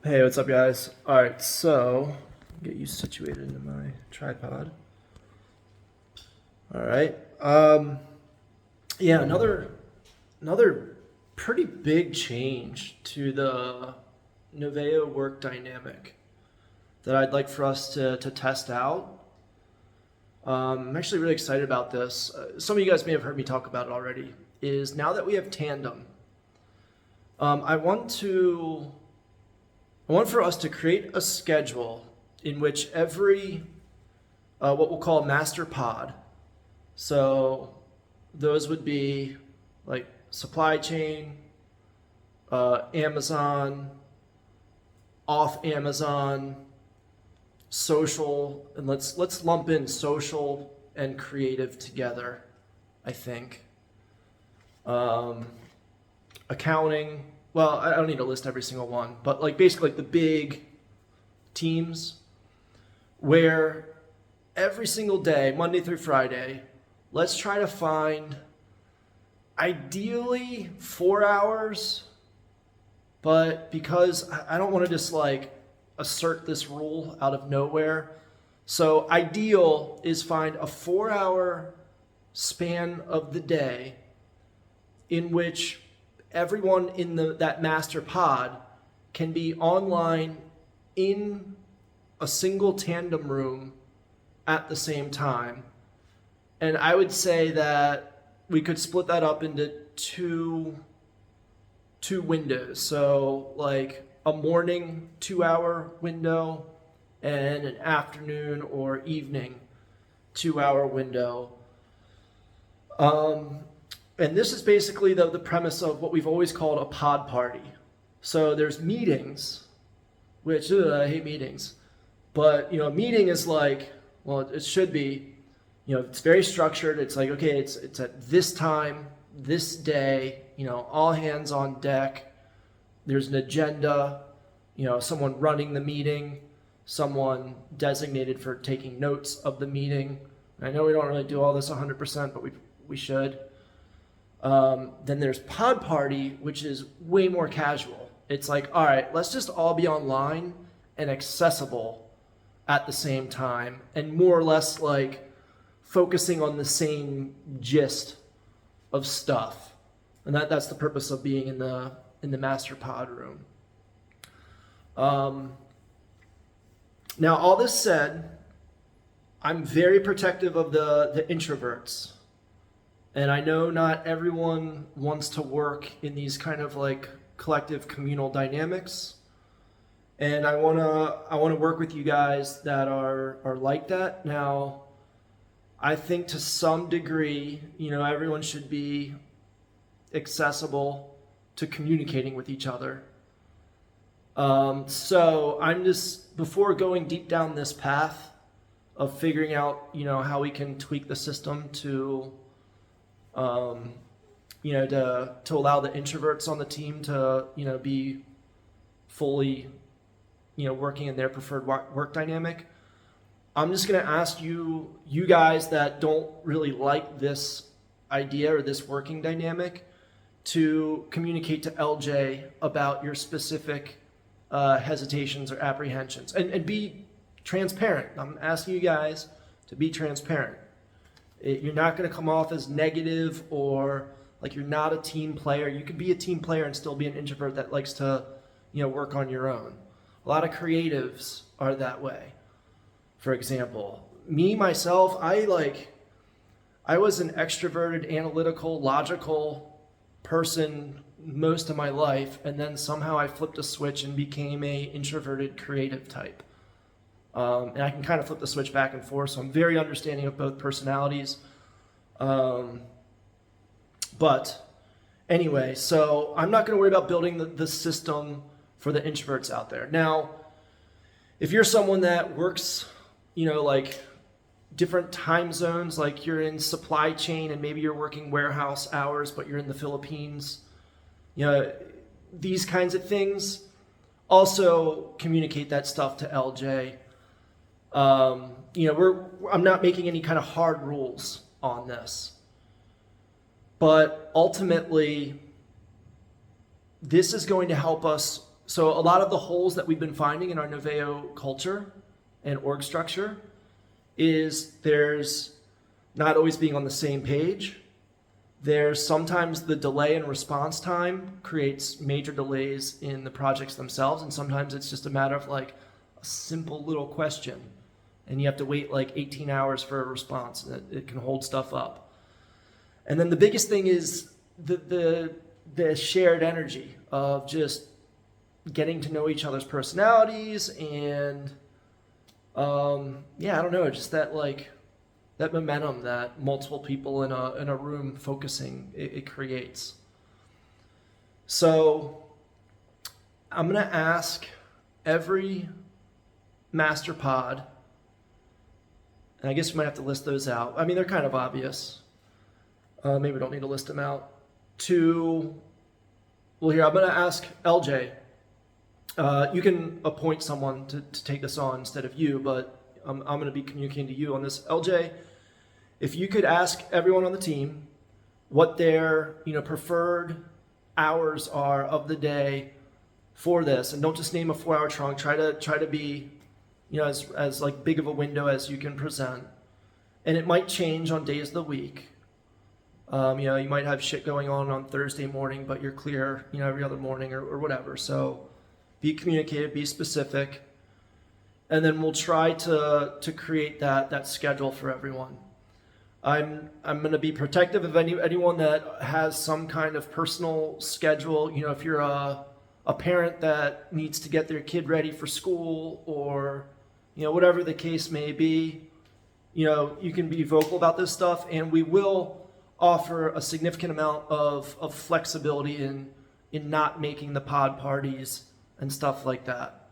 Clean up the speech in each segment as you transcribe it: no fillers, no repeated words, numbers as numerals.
Hey, what's up, guys? All right, so get you situated into my tripod. All right. Yeah, another pretty big change to the NOVAEO work dynamic that I'd like for us to test out. I'm actually really excited about this. Some of you guys may have heard me talk about it already. Is now that we have tandem, I want for us to create a schedule in which every what we'll call master pod. So those would be like supply chain, Amazon, off Amazon, social, and let's lump in social and creative together. I think accounting. Well, I don't need to list every single one, but like basically like the big teams where every single day, Monday through Friday, let's try to find ideally 4 hours, but because I don't want to just like assert this rule out of nowhere. So ideal is find a 4 hour span of the day in which everyone in that master pod can be online in a single tandem room at the same time. And I would say that we could split that up into two windows. So like a morning 2 hour window and an afternoon or evening 2 hour window. And this is basically the premise of what we've always called a pod party. So there's meetings, which I hate meetings, but a meeting is like, well, it should be, it's very structured. It's like, okay, it's at this time, this day, all hands on deck. There's an agenda, someone running the meeting, someone designated for taking notes of the meeting. I know we don't really do all this 100%, but we should. Then there's pod party, which is way more casual. It's like, all right, let's just all be online and accessible at the same time, and more or less like focusing on the same gist of stuff. And that's the purpose of being in the master pod room. Now, all this said, I'm very protective of the introverts. And I know not everyone wants to work in these kind of like collective communal dynamics. And I wanna work with you guys that are like that. Now, I think to some degree, everyone should be accessible to communicating with each other. So I'm just, before going deep down this path of figuring out, how we can tweak the system to to allow the introverts on the team to, be fully, working in their preferred work dynamic. I'm just going to ask you guys that don't really like this idea or this working dynamic to communicate to LJ about your specific hesitations or apprehensions and be transparent. I'm asking you guys to be transparent. You're not going to come off as negative or like you're not a team player. You could be a team player and still be an introvert that likes to, work on your own. A lot of creatives are that way. For example, me, myself, I was an extroverted, analytical, logical person most of my life, and then somehow I flipped a switch and became a introverted, creative type. And I can kind of flip the switch back and forth, so I'm very understanding of both personalities. But anyway, so I'm not going to worry about building the system for the introverts out there. Now, if you're someone that works, like different time zones, like you're in supply chain and maybe you're working warehouse hours, but you're in the Philippines, these kinds of things, also communicate that stuff to LJ. I'm not making any kind of hard rules on this, but ultimately, this is going to help us So a lot of the holes that we've been finding in our NOVAEO culture and org structure is there's not always being on the same page. There's sometimes the delay in response time creates major delays in the projects themselves, and sometimes it's just a matter of like a simple little question, and you have to wait like 18 hours for a response, and it can hold stuff up. And then the biggest thing is the shared energy of just getting to know each other's personalities and I don't know, just that momentum that multiple people in a room focusing it creates. So I'm gonna ask every master pod, and I guess we might have to list those out. I mean, they're kind of obvious. Maybe we don't need to list them out. Here, I'm gonna ask LJ. You can appoint someone to take this on instead of you, but I'm going to be communicating to you on this. LJ, if you could ask everyone on the team what their preferred hours are of the day for this, and don't just name a 4-hour chunk. Try to be as like big of a window as you can present, and it might change on days of the week. You might have shit going on Thursday morning, but you're clear every other morning or whatever. So be communicative, be specific, and then we'll try to create that schedule for everyone. I'm going to be protective of anyone that has some kind of personal schedule. If you're a parent that needs to get their kid ready for school, or whatever the case may be, you can be vocal about this stuff, and we will offer a significant amount of flexibility in not making the pod parties and stuff like that.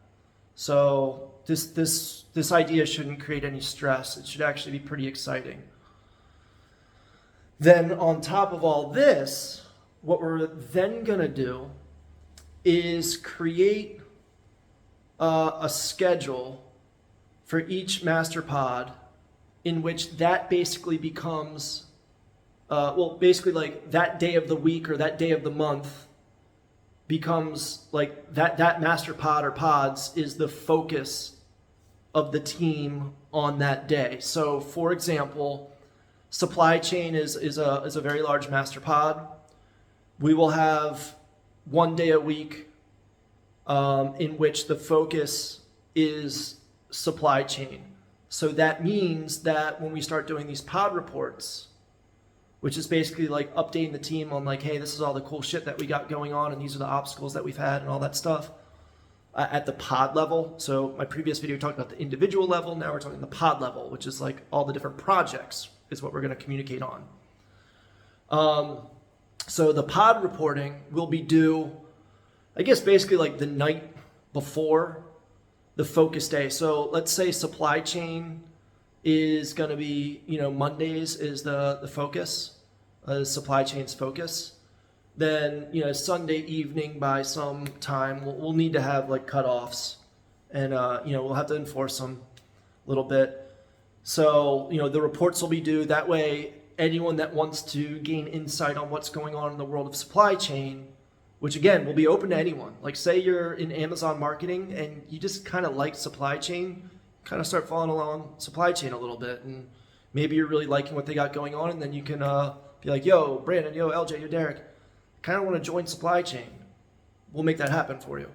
So this idea shouldn't create any stress. It should actually be pretty exciting. Then on top of all this, what we're then gonna do is create a schedule for each master pod in which that basically becomes, like that day of the week or that day of the month becomes like that master pod or pods is the focus of the team on that day. So for example, supply chain is a very large master pod. We will have one day a week in which the focus is supply chain. So that means that when we start doing these pod reports, which is basically like updating the team on like, hey, this is all the cool shit that we got going on, and these are the obstacles that we've had and all that stuff at the pod level. So my previous video talked about the individual level. Now we're talking the pod level, which is like all the different projects is what we're going to communicate on. So the pod reporting will be due, I guess, basically like the night before the focus day. So let's say supply chain is going to be, Mondays is the focus, supply chain's focus. Then, Sunday evening by some time, we'll need to have like cutoffs, and, we'll have to enforce them a little bit. So, the reports will be due. That way, anyone that wants to gain insight on what's going on in the world of supply chain, which again, will be open to anyone. Like say you're in Amazon marketing and you just kind of like supply chain, kind of start following along supply chain a little bit, and maybe you're really liking what they got going on, and then you can be like, yo, Brandon, yo, LJ, yo, Derek, kind of want to join supply chain. We'll make that happen for you.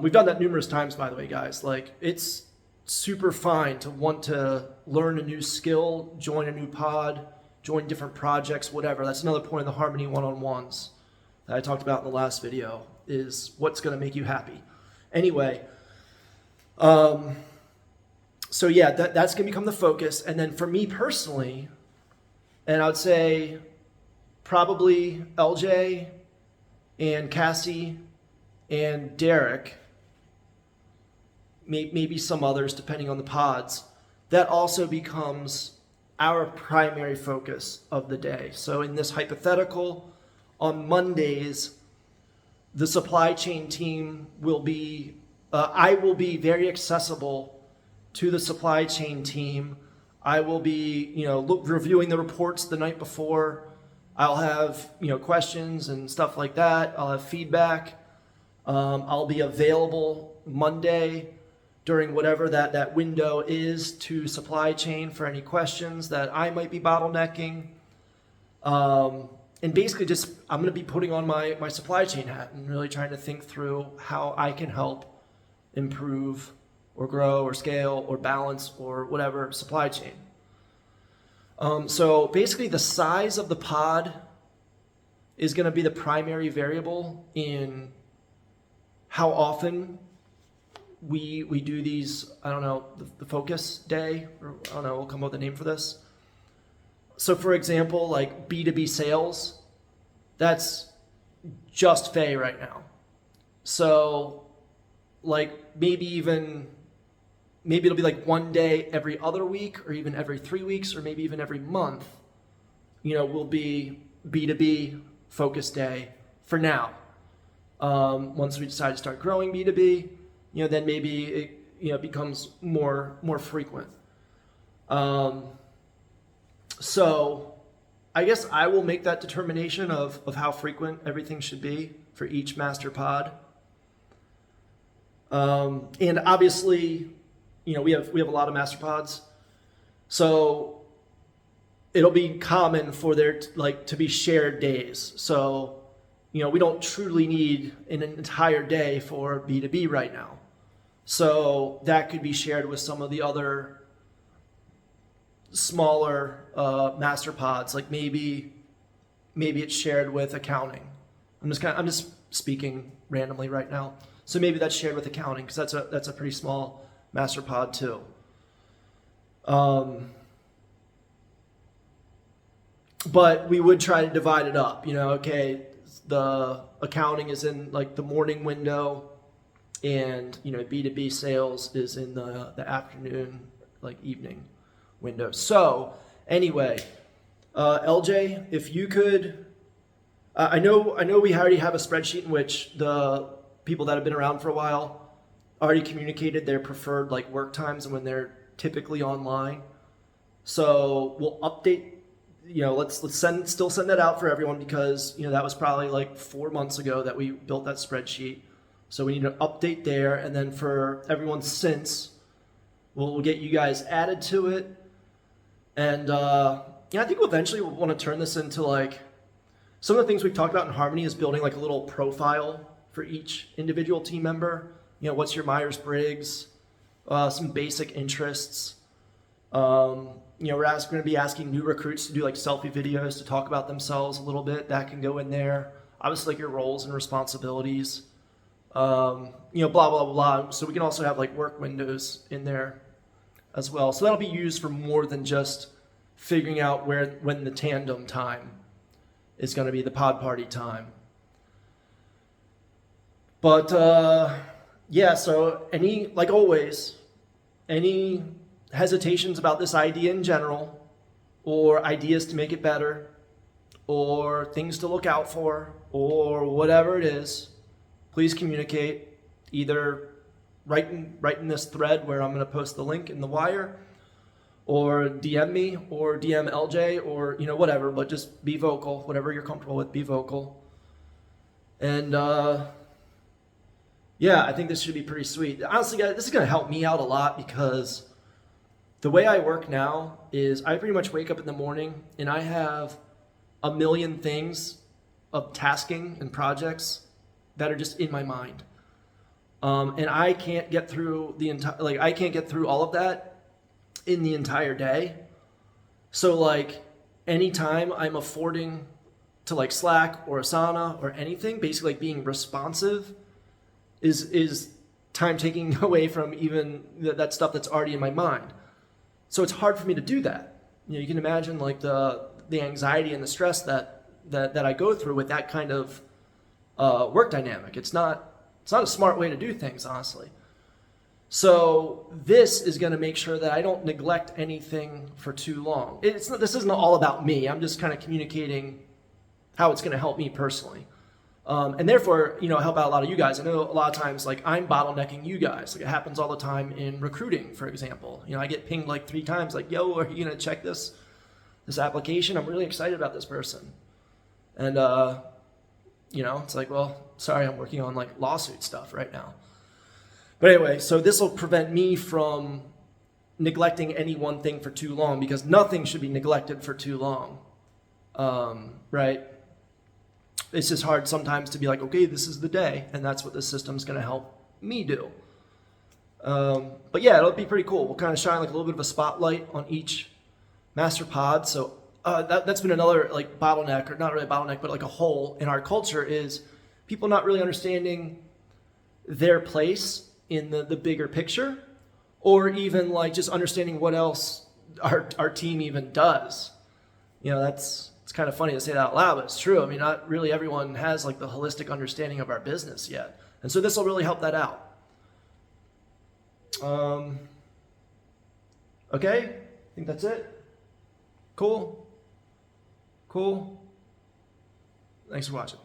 We've done that numerous times, by the way, guys. Like, it's super fine to want to learn a new skill, join a new pod, join different projects, whatever. That's another point of the Harmony one-on-ones that I talked about in the last video, is what's going to make you happy. Anyway, so yeah, that's going to become the focus. And then for me personally, and I would say probably LJ and Cassie and Derek, maybe some others depending on the pods, that also becomes our primary focus of the day. So in this hypothetical, on Mondays, the supply chain team will be, I will be very accessible to the supply chain team. I will be, reviewing the reports the night before. I'll have, questions and stuff like that. I'll have feedback. I'll be available Monday during whatever that window is to supply chain for any questions that I might be bottlenecking. And basically just, I'm going to be putting on my supply chain hat and really trying to think through how I can help improve or grow or scale or balance or whatever supply chain. So basically the size of the pod is going to be the primary variable in how often we do these, I don't know, the focus day, or I don't know, we'll come up with a name for this. So for example, like B2B sales, that's just Faye right now. So like maybe it'll be like one day every other week, or even every 3 weeks, or maybe even every month, will be B2B focus day for now. Once we decide to start growing B2B, then maybe it becomes more frequent. So I guess I will make that determination of how frequent everything should be for each master pod. And obviously, we have a lot of master pods, so it'll be common for there to be shared days. So, we don't truly need an entire day for B2B right now. So that could be shared with some of the other smaller master pods, like maybe it's shared with accounting. I'm just speaking randomly right now. So maybe that's shared with accounting, because that's a pretty small master pod too. But we would try to divide it up. Okay, the accounting is in like the morning window, and B2B sales is in the afternoon, like evening window. So anyway, LJ, if you could, I know we already have a spreadsheet in which the people that have been around for a while already communicated their preferred work times and when they're typically online. So we'll update. Let's still send that out for everyone, because that was probably like 4 months ago that we built that spreadsheet. So we need to update there, and then for everyone since, we'll get you guys added to it. And I think we'll eventually want to turn this into some of the things we've talked about in Harmony is building a little profile for each individual team member. What's your Myers-Briggs, some basic interests. We're going to be asking new recruits to do selfie videos to talk about themselves a little bit. That can go in there. Obviously, your roles and responsibilities. Blah, blah, blah. So we can also have work windows in there as well. So that'll be used for more than just figuring out when the tandem time is going to be, the pod party time. But so any hesitations about this idea in general, or ideas to make it better, or things to look out for, or whatever it is, please communicate, either right in this thread where I'm going to post the link in the wire, or DM me, or DM LJ, or whatever, but just be vocal. Whatever you're comfortable with, be vocal. And I think this should be pretty sweet. Honestly, guys, this is going to help me out a lot, because the way I work now is I pretty much wake up in the morning and I have a million things of tasking and projects that are just in my mind. And I can't get through I can't get through all of that in the entire day. So anytime I'm affording to Slack or Asana or anything, basically being responsive is time taking away from even that stuff that's already in my mind. So it's hard for me to do that. You can imagine the anxiety and the stress that I go through with that kind of work dynamic. It's not a smart way to do things, honestly. So this is going to make sure that I don't neglect anything for too long. This isn't all about me. I'm just kind of communicating how it's going to help me personally. And therefore, help out a lot of you guys. I know a lot of times, I'm bottlenecking you guys. It happens all the time in recruiting, for example. I get pinged 3 times, yo, are you going to check this application? I'm really excited about this person. And, it's well, sorry, I'm working on like lawsuit stuff right now. But anyway, so this will prevent me from neglecting any one thing for too long, because nothing should be neglected for too long, right? It's just hard sometimes to be like, okay, this is the day, and that's what this system's going to help me do. But yeah, it'll be pretty cool. We'll kind of shine like a little bit of a spotlight on each master pod. So that's been another like bottleneck, or not really a bottleneck, but like a hole in our culture, is people not really understanding their place in the bigger picture, or even like just understanding what else our team even does. You know, it's kind of funny to say that out loud, but it's true. I mean, not really everyone has like the holistic understanding of our business yet. And so this will really help that out. Okay, I think that's it. Cool. Thanks for watching.